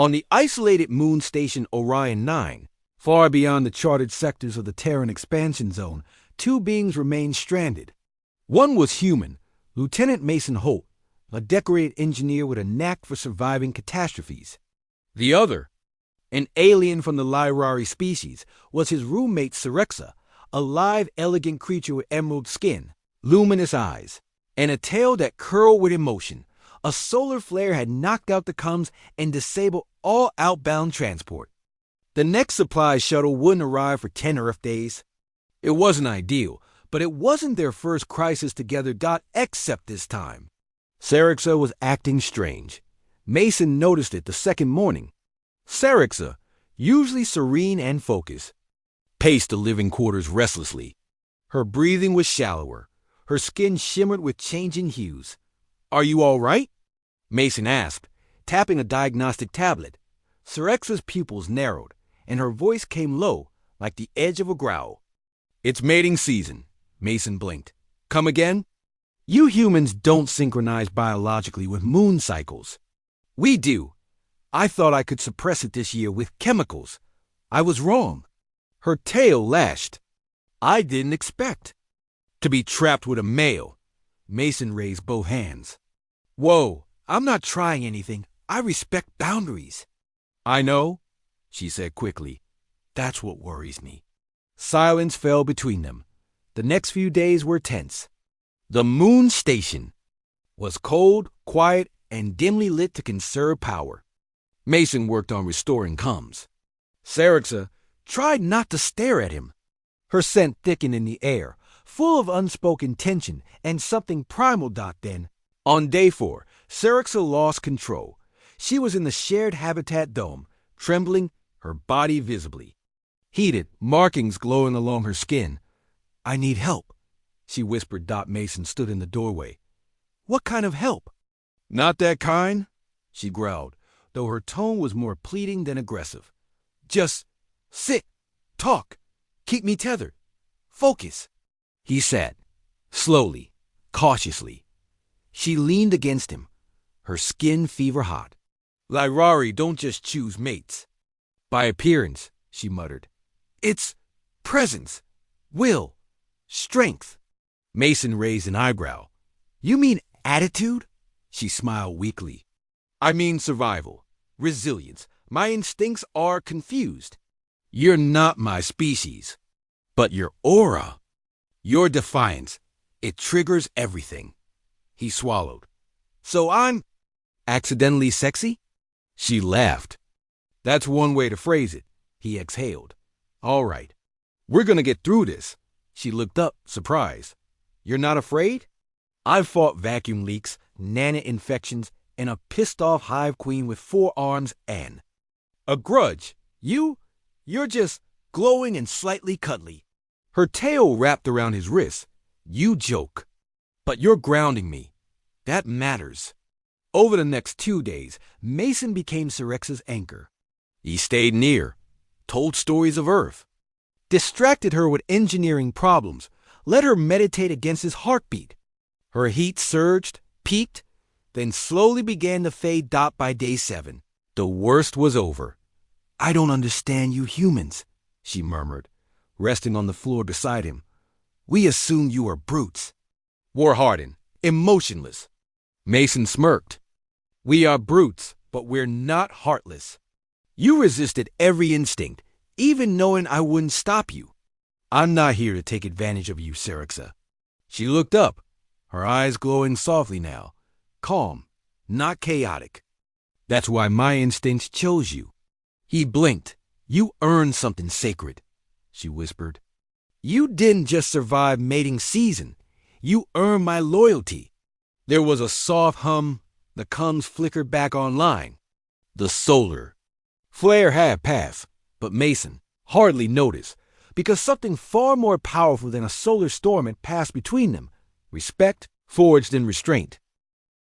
On the isolated moon station Orion 9, far beyond the charted sectors of the Terran expansion zone, two beings remained stranded. One was human, Lieutenant Mason Holt, a decorated engineer with a knack for surviving catastrophes. The other, an alien from the Lyrari species, was his roommate Cerexa, a lithe, elegant creature with emerald skin, luminous eyes, and a tail that curled with emotion. A solar flare had knocked out the comms and disabled all outbound transport. The next supply shuttle wouldn't arrive for 10 Earth days. It wasn't ideal, but it wasn't their first crisis together. Except this time. Cerexa was acting strange. Mason noticed it the second morning. Cerexa, usually serene and focused, paced the living quarters restlessly. Her breathing was shallower. Her skin shimmered with changing hues. "Are you all right?" Mason asked, tapping a diagnostic tablet. Cerexa's pupils narrowed, and her voice came low, like the edge of a growl. "It's mating season," Mason blinked. "Come again?" "You humans don't synchronize biologically with moon cycles." "We do. I thought I could suppress it this year with chemicals. I was wrong." Her tail lashed. "I didn't expect to be trapped with a male." Mason raised both hands. "Whoa, I'm not trying anything. I respect boundaries." "I know," she said quickly. "That's what worries me." Silence fell between them. The next few days were tense. The moon station was cold, quiet, and dimly lit to conserve power. Mason worked on restoring comms. Cerexa tried not to stare at him. Her scent thickened in the air, full of unspoken tension and something primal. Then, on day 4, Cerexa lost control. She was in the shared habitat dome, trembling, her body visibly heated, markings glowing along her skin. "I need help," she whispered. Mason stood in the doorway. "What kind of help?" "Not that kind," she growled, though her tone was more pleading than aggressive. "Just sit, talk, keep me tethered, focus." He sat, slowly, cautiously. She leaned against him, her skin fever-hot. "Lyrari don't just choose mates by appearance," she muttered. "It's presence, will, strength." Mason raised an eyebrow. "You mean attitude?" She smiled weakly. "I mean survival, resilience. My instincts are confused. You're not my species, but your aura, your defiance, it triggers everything." He swallowed. "So I'm accidentally sexy?" She laughed. "That's one way to phrase it." He exhaled. "All right, we're gonna get through this." She looked up, surprised. "You're not afraid?" "I've fought vacuum leaks, nano-infections, and a pissed-off hive queen with 4 arms and a grudge. You're just glowing and slightly cuddly." Her tail wrapped around his wrist. "You joke, but you're grounding me. That matters." Over the next 2 days, Mason became Cerexa's anchor. He stayed near, told stories of Earth, distracted her with engineering problems, let her meditate against his heartbeat. Her heat surged, peaked, then slowly began to fade. By day 7, the worst was over. "I don't understand you humans," she murmured, resting on the floor beside him. "We assumed you were brutes. War-hardened, emotionless." Mason smirked. "We are brutes, but we're not heartless. You resisted every instinct, even knowing I wouldn't stop you. I'm not here to take advantage of you, Cerexa." She looked up, her eyes glowing softly now, calm, not chaotic. "That's why my instincts chose you." He blinked. "You earned something sacred," she whispered. "You didn't just survive mating season. You earned my loyalty." There was a soft hum. The comms flickered back online. The solar flare had passed, but Mason hardly noticed, because something far more powerful than a solar storm had passed between them. Respect forged in restraint.